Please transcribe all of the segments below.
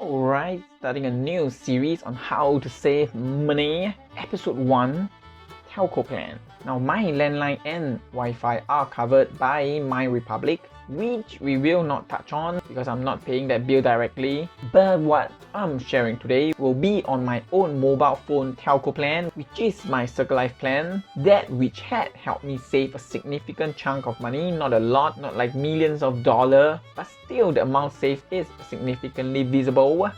Alright, starting a new series on how to save money. Episode 1, Telco plan. Now my landline and Wi-Fi are covered by My Republic, which we will not touch on because I'm not paying that bill directly. But what I'm sharing today will be on my own mobile phone telco plan, which is my Circles.life plan, that which had helped me save a significant chunk of money. Not a lot, not like millions of dollars, but still the amount saved is significantly visible.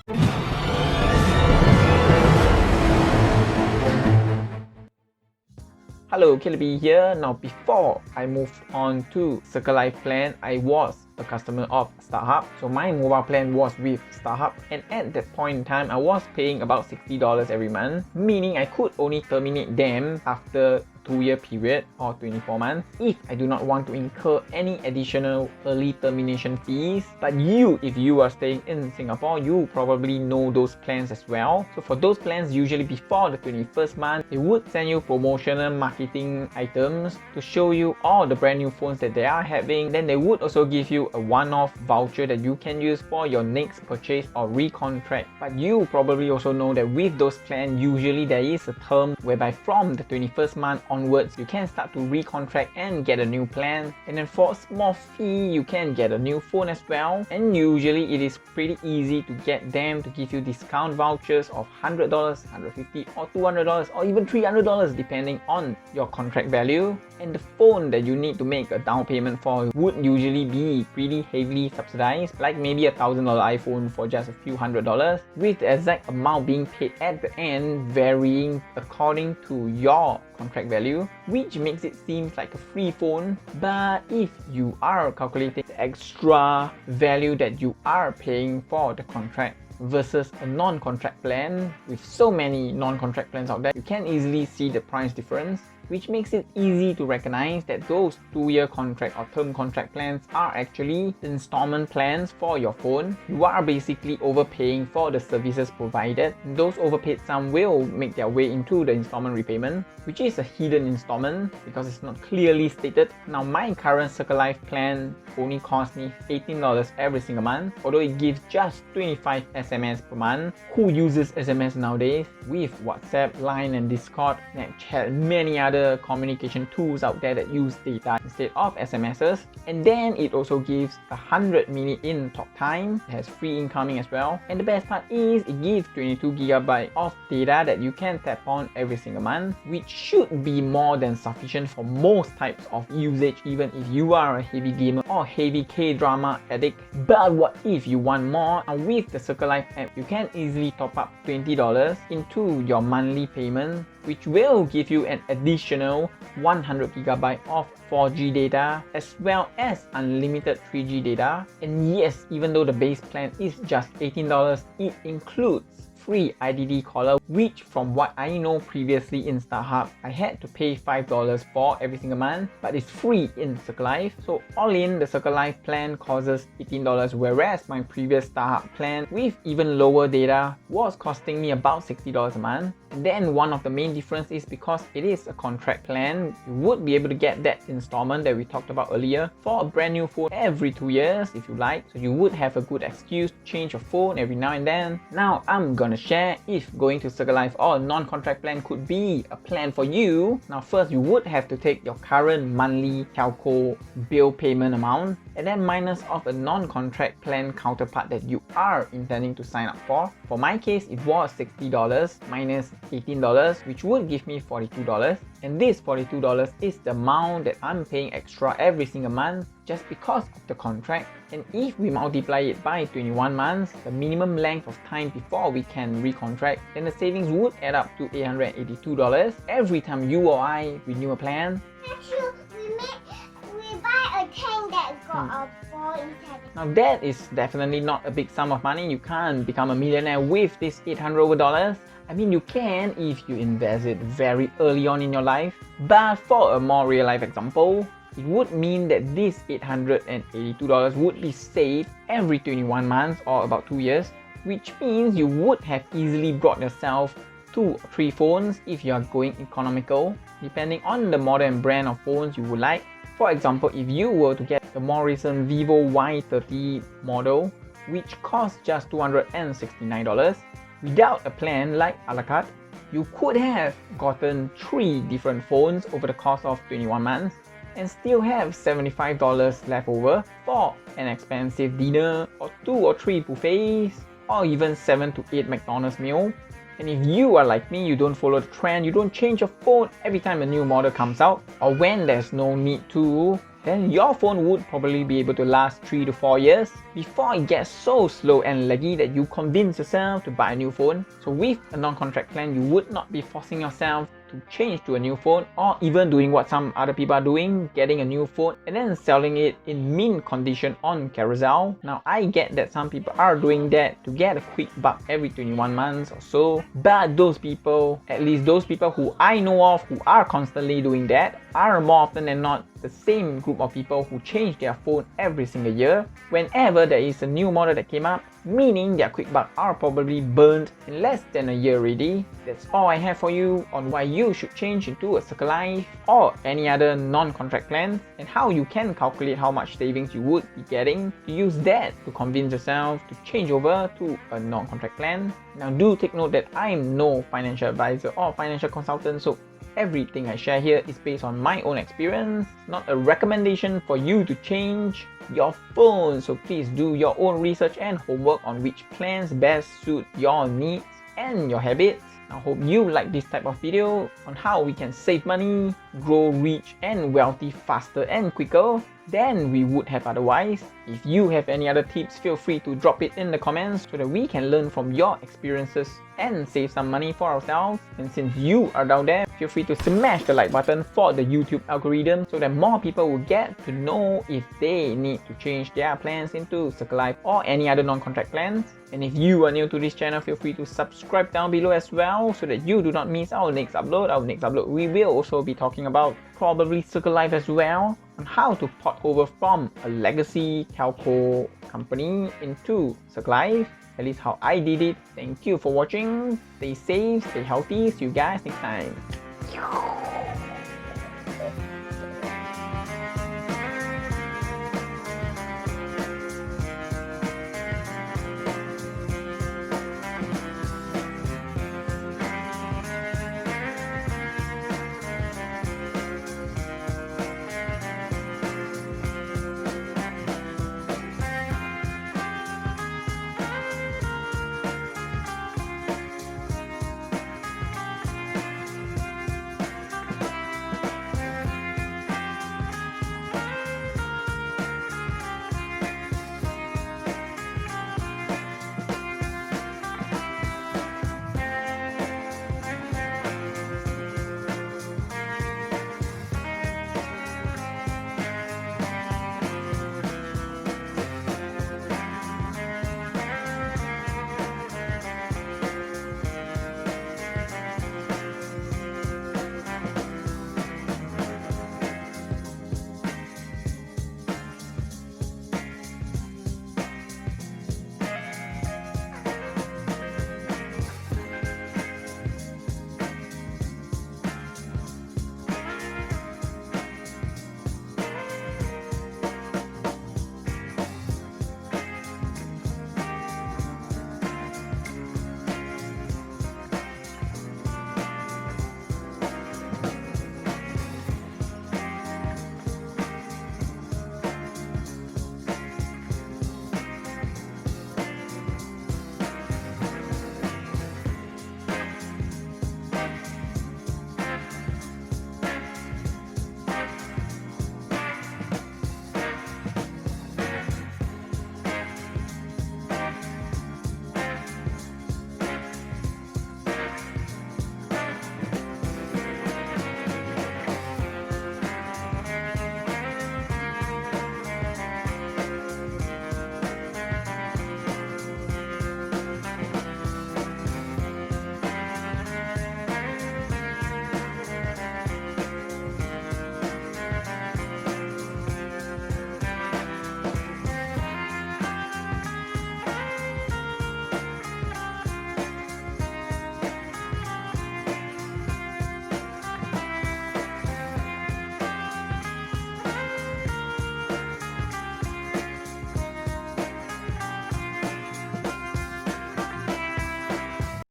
Hello, Calebby here. Now before I moved on to Circles.life plan, I was a customer of Starhub. So my mobile plan was with Starhub, and at that point in time I was paying about $60 every month, meaning I could only terminate them after 2-year period or 24 months if I do not want to incur any additional early termination fees. But if you are staying in Singapore, you probably know those plans as well. So for those plans, usually before the 21st month, they would send you promotional marketing items to show you all the brand new phones that they are having. Then they would also give you a one-off voucher that you can use for your next purchase or recontract. But you probably also know that with those plans, usually there is a term whereby from the 21st month onwards, you can start to recontract and get a new plan. And then for a small fee, you can get a new phone as well. And usually it is pretty easy to get them to give you discount vouchers of $100, $150 or $200 or even $300 depending on your contract value. And the phone that you need to make a down payment for would usually be pretty heavily subsidized, like maybe a $1,000 iPhone for just a few $100s, with the exact amount being paid at the end varying according to your contract value, which makes it seem like a free phone. But if you are calculating the extra value that you are paying for the contract versus a non-contract plan, with so many non-contract plans out there, you can easily see the price difference, which makes it easy to recognize that those 2-year contract or term contract plans are actually installment plans for your phone. You are basically overpaying for the services provided. Those overpaid sum will make their way into the installment repayment, which is a hidden installment because it's not clearly stated. Now my current Circles.life plan only costs me $18 every single month, although it gives just 25 SMS per month. Who uses SMS nowadays? With WhatsApp, Line and Discord, Snapchat, many other communication tools out there that use data instead of SMSs. And then it also gives 100 minutes in talk time. It has free incoming as well. And the best part is it gives 22 GB of data that you can tap on every single month, which should be more than sufficient for most types of usage, even if you are a heavy gamer or heavy K-drama addict. But what if you want more? And with the Circles.life app, you can easily top up $20 into your monthly payment, which will give you an additional 100 GB of 4G data as well as unlimited 3G data. And yes, even though the base plan is just $18, it includes free IDD caller, which from what I know previously in Starhub, I had to pay $5 for every single month, but it's free in Circles.life. So all in, the Circles.life plan costs $18, whereas my previous Starhub plan with even lower data was costing me about $60 a month. And then one of the main difference is because it is a contract plan, you would be able to get that installment that we talked about earlier for a brand new phone every 2 years if you like. So you would have a good excuse to change your phone every now and then. Now I'm gonna share if going to Circles.life or a non-contract plan could be a plan for you. Now first, you would have to take your current monthly telco bill payment amount and then minus off a non-contract plan counterpart that you are intending to sign up for. For my case, it was $60 minus $18, which would give me $42. And this $42 is the amount that I'm paying extra every single month just because of the contract. And if we multiply it by 21 months, the minimum length of time before we can recontract, then the savings would add up to $882 every time you or I renew a plan. Actually, we buy a tank that got a ball inside. Now that is definitely not a big sum of money. You can't become a millionaire with this $800. I mean, you can if you invest it very early on in your life. But for a more real life example, it would mean that this $882 would be saved every 21 months or about 2 years, which means you would have easily brought yourself 2 or 3 phones if you are going economical, depending on the model and brand of phones you would like. For example, if you were to get the more recent VIVO Y30 model, which costs just $269. Without a plan like a la carte, you could have gotten 3 different phones over the course of 21 months and still have $75 left over for an expensive dinner or 2 or 3 buffets or even 7 to 8 McDonald's meal. And if you are like me, you don't follow the trend, you don't change your phone every time a new model comes out or when there's no need to, then your phone would probably be able to last 3 to 4 years before it gets so slow and laggy that you convince yourself to buy a new phone. So with a non-contract plan, you would not be forcing yourself to change to a new phone or even doing what some other people are doing, getting a new phone and then selling it in mint condition on Carousel. Now I get that some people are doing that to get a quick buck every 21 months or so, but those people, at least those people who I know of who are constantly doing that, are more often than not the same group of people who change their phone every single year whenever there is a new model that came up, meaning their quick bucks are probably burned in less than a year already. That's all I have for you on why you should change into a Circles.life or any other non-contract plan and how you can calculate how much savings you would be getting to use that to convince yourself to change over to a non-contract plan. Now do take note that I'm no financial advisor or financial consultant, so everything I share here is based on my own experience, not a recommendation for you to change your phone. So please do your own research and homework on which plans best suit your needs and your habits. I hope you like this type of video on how we can save money, grow rich and wealthy faster and quicker than we would have otherwise. If you have any other tips, feel free to drop it in the comments so that we can learn from your experiences and save some money for ourselves. And since you are down there, feel free to smash the like button for the YouTube algorithm so that more people will get to know if they need to change their plans into Circles.life or any other non-contract plans. And if you are new to this channel, feel free to subscribe down below as well so that you do not miss our next upload. Our next upload, we will also be talking about probably Circles.life as well, on how to port over from a legacy telco company into Circles.life. At least how I did it. Thank you for watching. Stay safe, stay healthy. See you guys next time.